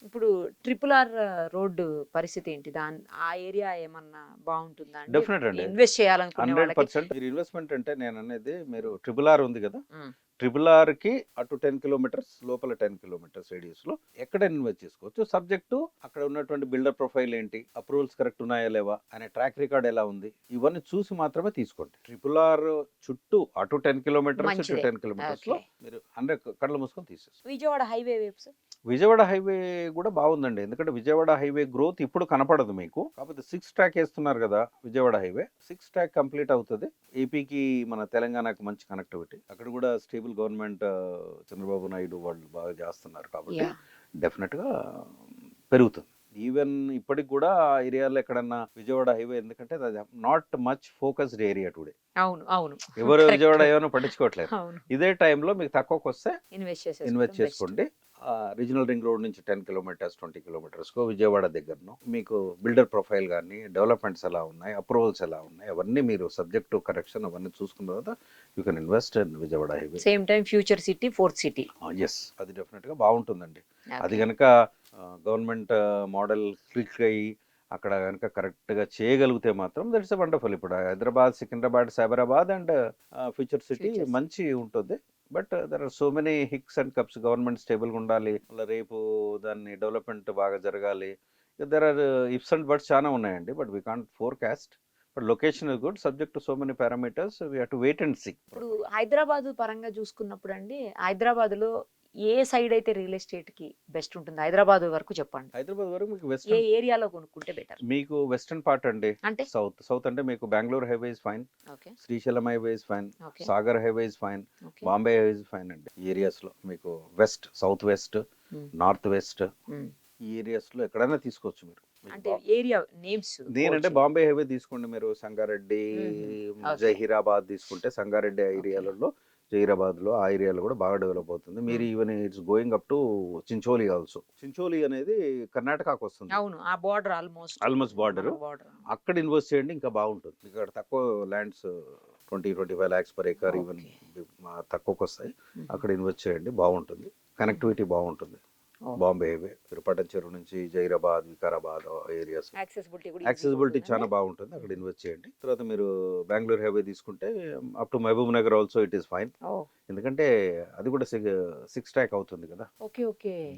ఇప్పుడు triple R road పరిస్థితి ఏంటి? ఆ ఏరియా ఏమన్నా బావుంటుందా అండి? డెఫినెట్ అండి. ఇన్వెస్ట్ చేయాలనుకునే వాళ్ళకి? 100% మీరు ఇన్వెస్ట్‌మెంట్ అంటే నేననేది మీరు ట్రిపుల్ ఆర్ ఉంది గదా! హ్మ్. ట్రిపుల్ ఆర్‌కి అటు 10 కిలోమీటర్స్, లోపల 10 కిలోమీటర్స్ రేడియస్‌లో ఎక్కడైనా ఇన్వెస్ట్ చేసుకోవచ్చు. సబ్జెక్ట్ టు అక్కడ ఉన్నటువంటి బిల్డర్ ప్రొఫైల్ ఏంటి? అప్రూవల్స్ కరెక్ట్ ఉన్నాయా లేవా? అనే ట్రాక్ రికార్డ్ ఎలా ఉంది? ఇవన్నీ చూసి మాత్రమే తీసుకోండి. ట్రిపుల్ ఆర్ చుట్టూ అటు 10 కిలోమీటర్స్, ఇటు మంచిదే. 10 కిలోమీటర్స్‌లో ఓకే. మీరు 100 కళ్ళు మూసుకొని తీసేసుకోండి. విజయవాడ హైవే వైపు సార్? విజయవాడ హైవే కూడా బాగుందండి. ఎందుకంటే విజయవాడ హైవే గ్రోత్ ఇప్పుడు కనపడదు మీకు. కాకపోతే 6 ట్రాక్ ఏస్తున్నారు కదా విజయవాడ హైవే. 6 ట్రాక్ కంప్లీట్ అవుతది. ఏపీకి మన తెలంగాణకు మంచి కనెక్టివిటీ. అక్కడ కూడా స్టేబుల్ గవర్నమెంట్ చంద్రబాబు నాయుడు వాళ్ళు బాగా చేస్తున్నారు కాబట్టి యాహ్! డెఫినెట్‌గా పెరుగుతుంది. ఈవెన్ ఇప్పటికి కూడా ఆ ఏరియాలో ఎక్కడన్నా విజయవాడ హైవే ఎందుకంటే అది not much focused area today. అవును. అవును. ఎవరు కరెక్ట్. విజయవాడ ఏమైనా పట్టించుకోవట్లేదు. అవును. ఇదే టైంలో మీకు తక్కువకొస్తే ఇన్వెస్ట్ చేసేసుకోవడం ఇన్వెస్ట్ బెస్ట్. చేసుకోండి. రీజనల్ రింగ్ రోడ్ నుంచి 10 కిలోమీటర్స్, 20 కిలోమీటర్స్‌కో విజయవాడ దగ్గరనో మీకు బిల్డర్ ప్రొఫైల్ గాని, డెవలప్‌మెంట్స్ ఎలా ఉన్నాయి, అప్రూవల్స్ ఎలా ఉన్నాయి, అవన్నీ మీరు సబ్జెక్ట్ టు కరెక్షన్ అవన్నీ చూసుకున్న తర్వాత you can invest in Vijayawada highway. Same time future city, fourth city. Yes. అది డెఫినిట్‌గా బావుంటుందండి. అది ఓకే. గనక గవర్నమెంట్ మోడల్ క్లిక్ అయ్యి అక్కడ గనక కరెక్ట్‌గా చేయగలిగితే మాత్రం దట్స్ వండర్‌ఫుల్. ఇప్పుడు Hyderabad, Secunderabad, Cyberabad and future city future city. మంచి ఉంటుంది. But there are so many hicks and cups. Government స్టేబుల్‌గా ఉండాలి. మళ్ళా రేపు దాన్ని డెవలప్‌మెంట్ బాగా జరగాలి. There are ifs and buts చానా ఉన్నాయండి. But we can't forecast. But location is good. Subject to so many parameters. We have to wait and see. ఇప్పుడు హైదరాబాదు పరంగా చూసుకున్నప్పుడండి, హైదరాబాద్‌లో ఏ సైడ్ అయితే రియల్ ఎస్టేట్‌కి బెస్ట్ ఉంటుంది? హైదరాబాద్ వరకు చెప్పండి. హైదరాబాద్ వరకు మీకు ఏ వెస్టర్న్ ఏరియాలో కొనుక్కుంటే బెటర్? మీకు వెస్టర్న్ పార్ట్ అండి. అంటే? సౌత్ అంటే మీకు Bengaluru highway is fine. Okay. Srisailam highway is fine. Okay. Sagar highway is fine. Okay. Bombay highway is fine అండి. ఈ ఏరియాస్‌లో మీకు వెస్ట్, సౌత్ వెస్ట్, హ్మ్. నార్త్ వెస్ట్ హ్మ్. ఈ ఏరియాస్‌లో ఎక్కడైనా తీసుకోవచ్చు మీరు. మీకు అంటే ఏరియా నేమ్స్ కోడ్ నేనంటే చేయండి. బాంబే హైవే తీసుకోండి మీరు. సంగారెడ్డి, హుహు. ఓకే. జహీరాబాద్ తీసుకుంటే సంగారెడ్డి ఓకే. ఏరియాలలో జహీరాబాద్‌లో ఆ ఏరియాలో కూడా బాగా డెవలప్ అవుతుంది. మీరు hmm. Even it's going up to Chincholi also. Chincholi అనేది కర్ణాటకకొస్తుంది. అవును. ఆ బోర్డర్ ఆల్‌మోస్ట్ ఆల్‌మోస్ట్ బార్డరు. మనకు బోర్డర్. అక్కడ ఇన్వెస్ట్ చేయండి ఇంకా బాగుంటుంది. మీకు అక్కడ తక్కువ lands 25 lakhs per acre even okay. తక్కువకొస్తాయి. హుహు. అక్కడ ఇన్వెస్ట్ చేయండి బాగుంటుంది. కనెక్టివిటీ బాగుంటుంది. ఓహ్! బాంబే హైవే విరుపటం చెరువు నుంచి జైరాబాద్, వికారాబాద్ ఏరియాస్ యాక్సెసిబిలిటీ కూడా ఈజీగా యాక్సెసిబిలిటీ ఉంటుందండి? చాలా బాగుంటుంది. అక్కడ హుహు. ఇన్వెస్ట్ చేయండి. తర్వాత మీరు బెంగుళూరు హైవే తీసుకుంటే up to Mahbubnagar also it is fine. Oh! ఎందుకంటే అది కూడా 6 ట్రాక్ అవుతుంది కదా! ఓకే. ఓకే.